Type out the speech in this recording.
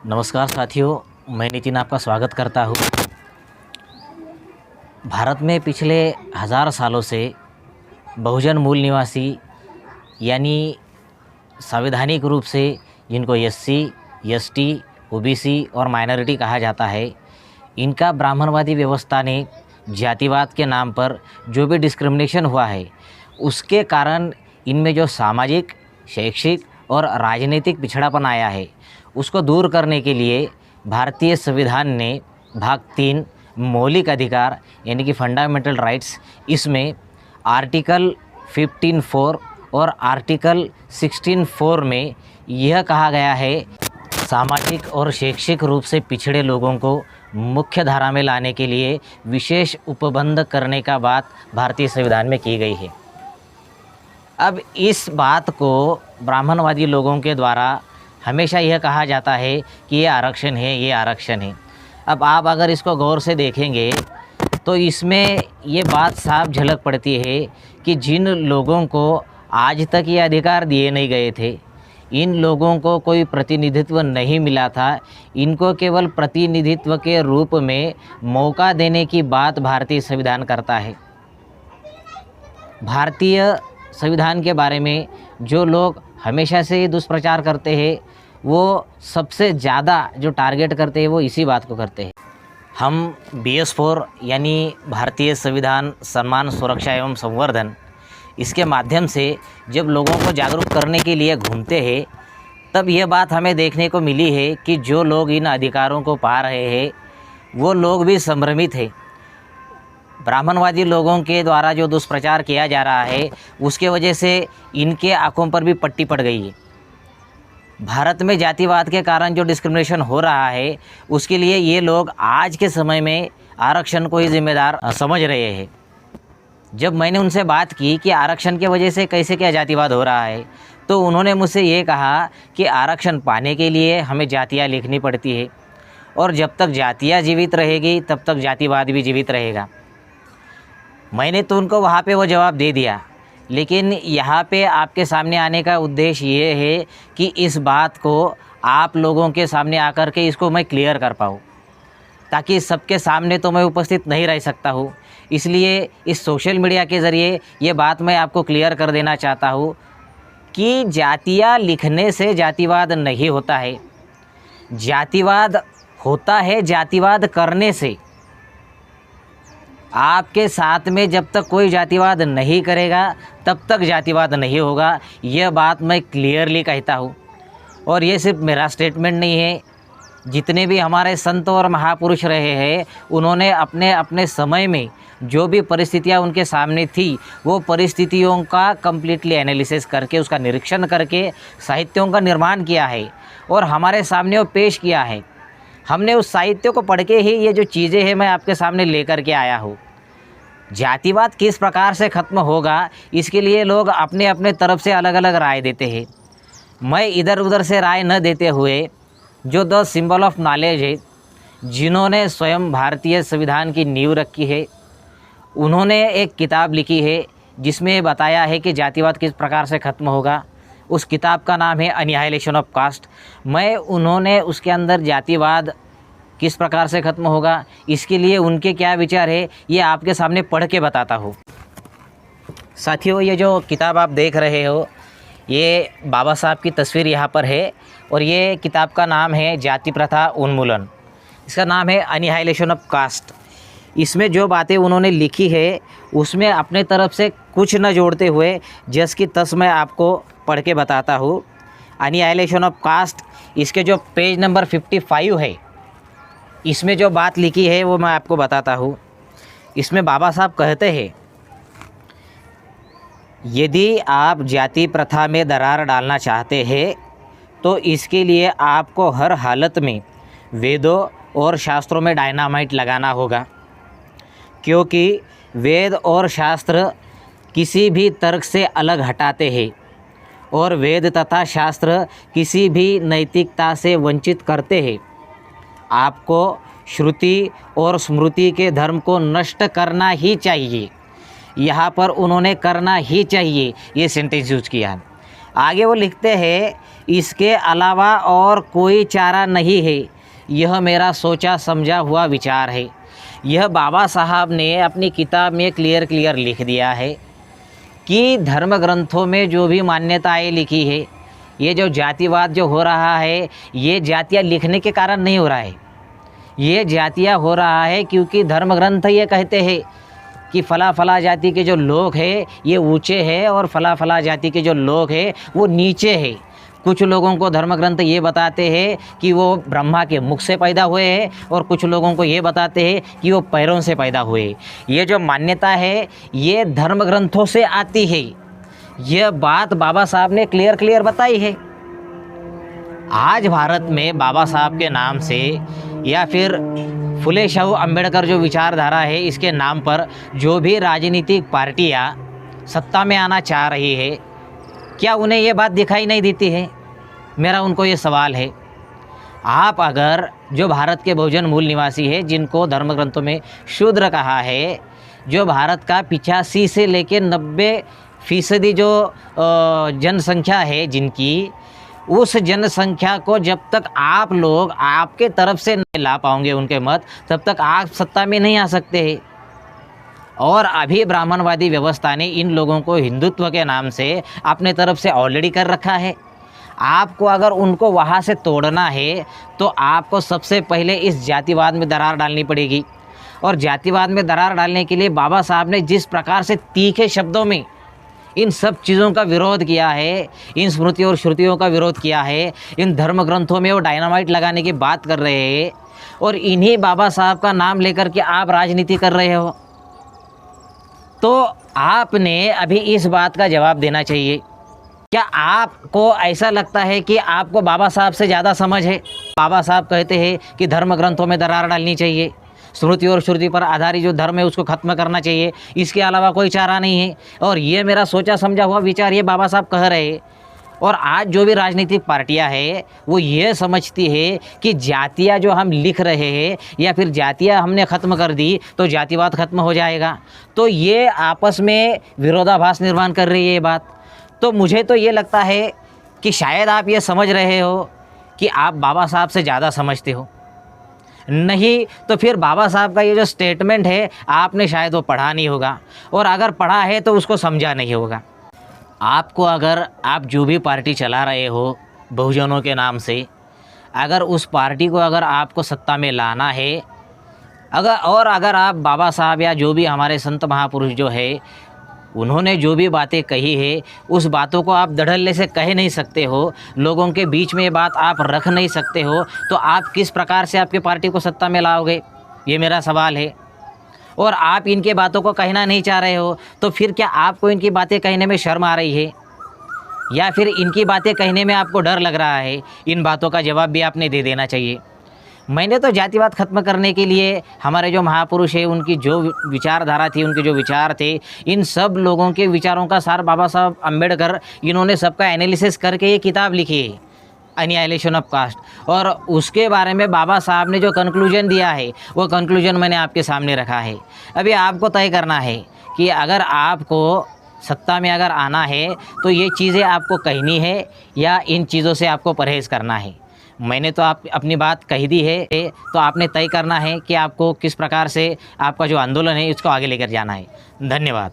नमस्कार साथियों, मैं नितिन आपका स्वागत करता हूँ। भारत में पिछले हज़ार सालों से बहुजन मूल निवासी यानी संवैधानिक रूप से जिनको एससी, एसटी, ओबीसी और माइनॉरिटी कहा जाता है, इनका ब्राह्मणवादी व्यवस्था ने जातिवाद के नाम पर जो भी डिस्क्रिमिनेशन हुआ है, उसके कारण इनमें जो सामाजिक, शैक्षिक और राजनीतिक पिछड़ापन आया है, उसको दूर करने के लिए भारतीय संविधान ने भाग 3 मौलिक अधिकार यानी कि फंडामेंटल राइट्स, इसमें आर्टिकल 15(4) और आर्टिकल 16(4) में यह कहा गया है, सामाजिक और शैक्षिक रूप से पिछड़े लोगों को मुख्य धारा में लाने के लिए विशेष उपबंध करने का बात भारतीय संविधान में की गई है। अब इस बात को ब्राह्मणवादी लोगों के द्वारा हमेशा यह कहा जाता है कि ये आरक्षण है, ये आरक्षण है। अब आप अगर इसको गौर से देखेंगे तो इसमें ये बात साफ झलक पड़ती है कि जिन लोगों को आज तक ये अधिकार दिए नहीं गए थे, इन लोगों को कोई प्रतिनिधित्व नहीं मिला था, इनको केवल प्रतिनिधित्व के रूप में मौका देने की बात भारतीय संविधान करता है। भारतीय संविधान के बारे में जो लोग हमेशा से दुष्प्रचार करते हैं, वो सबसे ज़्यादा जो टारगेट करते हैं वो इसी बात को करते हैं। हम BS4 यानी भारतीय संविधान सम्मान, सुरक्षा एवं संवर्धन, इसके माध्यम से जब लोगों को जागरूक करने के लिए घूमते हैं, तब यह बात हमें देखने को मिली है कि जो लोग इन अधिकारों को पा रहे हैं वो लोग भी संभ्रमित हैं। ब्राह्मणवादी लोगों के द्वारा जो दुष्प्रचार किया जा रहा है, उसके वजह से इनके आंखों पर भी पट्टी पड़ गई है। भारत में जातिवाद के कारण जो डिस्क्रिमिनेशन हो रहा है, उसके लिए ये लोग आज के समय में आरक्षण को ही जिम्मेदार समझ रहे हैं। जब मैंने उनसे बात की कि आरक्षण की वजह से कैसे क्या जातिवाद हो रहा है, तो उन्होंने मुझसे ये कहा कि आरक्षण पाने के लिए हमें जातियाँ लिखनी पड़ती है, और जब तक जातियाँ जीवित रहेगी तब तक जातिवाद भी जीवित रहेगा। मैंने तो उनको वहाँ पे वो जवाब दे दिया, लेकिन यहाँ पे आपके सामने आने का उद्देश्य ये है कि इस बात को आप लोगों के सामने आकर के इसको मैं क्लियर कर पाऊँ, ताकि सबके सामने तो मैं उपस्थित नहीं रह सकता हूँ। इसलिए इस सोशल मीडिया के ज़रिए ये बात मैं आपको क्लियर कर देना चाहता हूँ कि जातियाँ लिखने से जातिवाद नहीं होता है। जातिवाद होता है जातिवाद करने से। आपके साथ में जब तक कोई जातिवाद नहीं करेगा तब तक जातिवाद नहीं होगा, यह बात मैं क्लियरली कहता हूँ। और ये सिर्फ मेरा स्टेटमेंट नहीं है, जितने भी हमारे संत और महापुरुष रहे हैं, उन्होंने अपने अपने समय में जो भी परिस्थितियाँ उनके सामने थी, वो परिस्थितियों का कम्प्लीटली एनालिसिस करके, उसका निरीक्षण करके साहित्यों का निर्माण किया है और हमारे सामने वो पेश किया है। हमने उस साहित्य को पढ़ के ही ये जो चीज़ें हैं मैं आपके सामने लेकर के आया हूँ। जातिवाद किस प्रकार से ख़त्म होगा, इसके लिए लोग अपने अपने तरफ से अलग अलग राय देते हैं। मैं इधर उधर से राय न देते हुए जो द सिंबल ऑफ नॉलेज है, जिन्होंने स्वयं भारतीय संविधान की नींव रखी है, उन्होंने एक किताब लिखी है जिसमें बताया है कि जातिवाद किस प्रकार से ख़त्म होगा। उस किताब का नाम है एनिहिलेशन ऑफ कास्ट। मैं उन्होंने उसके अंदर जातिवाद किस प्रकार से ख़त्म होगा, इसके लिए उनके क्या विचार है, ये आपके सामने पढ़ के बताता हूँ। साथियों, ये जो किताब आप देख रहे हो, ये बाबा साहब की तस्वीर यहाँ पर है और ये किताब का नाम है जाति प्रथा उन्मूलन। इसका नाम है एनिहिलेशन ऑफ कास्ट। इसमें जो बातें उन्होंने लिखी है, उसमें अपने तरफ से कुछ न जोड़ते हुए जस की तस मैं आपको पढ़ के बताता हूँ। एनिहिलेशन ऑफ कास्ट, इसके जो पेज नंबर 55 है, इसमें जो बात लिखी है वो मैं आपको बताता हूँ। इसमें बाबा साहब कहते हैं, यदि आप जाति प्रथा में दरार डालना चाहते हैं तो इसके लिए आपको हर हालत में वेदों और शास्त्रों में डायनामाइट लगाना होगा, क्योंकि वेद और शास्त्र किसी भी तर्क से अलग हटाते हैं और वेद तथा शास्त्र किसी भी नैतिकता से वंचित करते हैं। आपको श्रुति और स्मृति के धर्म को नष्ट करना ही चाहिए। यहाँ पर उन्होंने करना ही चाहिए ये सेंटेंस यूज किया है। आगे वो लिखते हैं, इसके अलावा और कोई चारा नहीं है, यह मेरा सोचा समझा हुआ विचार है। यह बाबा साहब ने अपनी किताब में क्लियर लिख दिया है कि धर्म ग्रंथों में जो भी मान्यताएं लिखी है, ये जो जातिवाद जो हो रहा है, ये जातियाँ लिखने के कारण नहीं हो रहा है। ये जातियाँ हो रहा है क्योंकि धर्म ग्रंथ ये कहते हैं कि फला फला जाति के जो लोग हैं ये ऊंचे हैं और फला फला जाति के जो लोग हैं वो नीचे हैं। कुछ लोगों को धर्म ग्रंथ ये बताते हैं कि वो ब्रह्मा के मुख से पैदा हुए हैं और कुछ लोगों को ये बताते हैं कि वो पैरों से पैदा हुए। ये जो मान्यता है ये धर्म ग्रंथों से आती है। यह बात बाबा साहब ने क्लियर बताई है। आज भारत में बाबा साहब के नाम से या फिर फुले शाहू अम्बेडकर जो विचारधारा है इसके नाम पर जो भी राजनीतिक पार्टियां सत्ता में आना चाह रही है, क्या उन्हें ये बात दिखाई नहीं देती है? मेरा उनको ये सवाल है। आप अगर जो भारत के बहुजन मूल निवासी है, जिनको धर्म ग्रंथों में शूद्र कहा है, जो भारत का 85 से लेकर 90% जो जनसंख्या है जिनकी, उस जनसंख्या को जब तक आप लोग आपके तरफ से नहीं ला पाओगे उनके मत, तब तक आप सत्ता में नहीं आ सकते हैं। और अभी ब्राह्मणवादी व्यवस्था ने इन लोगों को हिंदुत्व के नाम से अपने तरफ से ऑलरेडी कर रखा है। आपको अगर उनको वहाँ से तोड़ना है तो आपको सबसे पहले इस जातिवाद में दरार डालनी पड़ेगी। और जातिवाद में दरार डालने के लिए बाबा साहब ने जिस प्रकार से तीखे शब्दों में इन सब चीज़ों का विरोध किया है, इन स्मृतियों और श्रुतियों का विरोध किया है, इन धर्म ग्रंथों में वो डायनामाइट लगाने की बात कर रहे हैं और इन्हीं बाबा साहब का नाम लेकर के आप राजनीति कर रहे हो, तो आपने अभी इस बात का जवाब देना चाहिए। क्या आपको ऐसा लगता है कि आपको बाबा साहब से ज़्यादा समझ है? बाबा साहब कहते हैं कि धर्म ग्रंथों में दरार डालनी चाहिए, स्मृति और श्रुति पर आधारित जो धर्म है उसको ख़त्म करना चाहिए, इसके अलावा कोई चारा नहीं है। और ये मेरा सोचा समझा हुआ विचार ये बाबा साहब कह रहे हैं। और आज जो भी राजनीतिक पार्टियां हैं वो ये समझती है कि जातियां जो हम लिख रहे हैं या फिर जातियां हमने ख़त्म कर दी तो जातिवाद ख़त्म हो जाएगा। तो ये आपस में विरोधाभास निर्माण कर रही है ये बात। तो मुझे तो ये लगता है कि शायद आप ये समझ रहे हो कि आप बाबा साहब से ज़्यादा समझते हो, नहीं तो फिर बाबा साहब का ये जो स्टेटमेंट है आपने शायद वो पढ़ा नहीं होगा, और अगर पढ़ा है तो उसको समझा नहीं होगा। आपको अगर आप जो भी पार्टी चला रहे हो बहुजनों के नाम से, अगर उस पार्टी को अगर आपको सत्ता में लाना है, अगर आप बाबा साहब या जो भी हमारे संत महापुरुष जो है उन्होंने जो भी बातें कही है उस बातों को आप धड़ल्ले से कह नहीं सकते हो, लोगों के बीच में ये बात आप रख नहीं सकते हो, तो आप किस प्रकार से आपकी पार्टी को सत्ता में लाओगे? ये मेरा सवाल है। और आप इनके बातों को कहना नहीं चाह रहे हो तो फिर क्या आपको इनकी बातें कहने में शर्म आ रही है या फिर इनकी बातें कहने में आपको डर लग रहा है? इन बातों का जवाब भी आपने दे देना चाहिए। मैंने तो जातिवाद ख़त्म करने के लिए हमारे जो महापुरुष है उनकी जो विचारधारा थी, उनके जो विचार थे, इन सब लोगों के विचारों का सार बाबा साहब अम्बेडकर इन्होंने सबका एनालिसिस करके ये किताब लिखी है, एनिहिलेशन ऑफ कास्ट। और उसके बारे में बाबा साहब ने जो कंक्लूजन दिया है वो कंक्लूजन मैंने आपके सामने रखा है। अभी आपको तय करना है कि अगर आपको सत्ता में अगर आना है तो ये चीज़ें आपको कहनी है या इन चीज़ों से आपको परहेज़ करना है। मैंने तो आप अपनी बात कह दी है, तो आपने तय करना है कि आपको किस प्रकार से आपका जो आंदोलन है उसको आगे लेकर जाना है। धन्यवाद।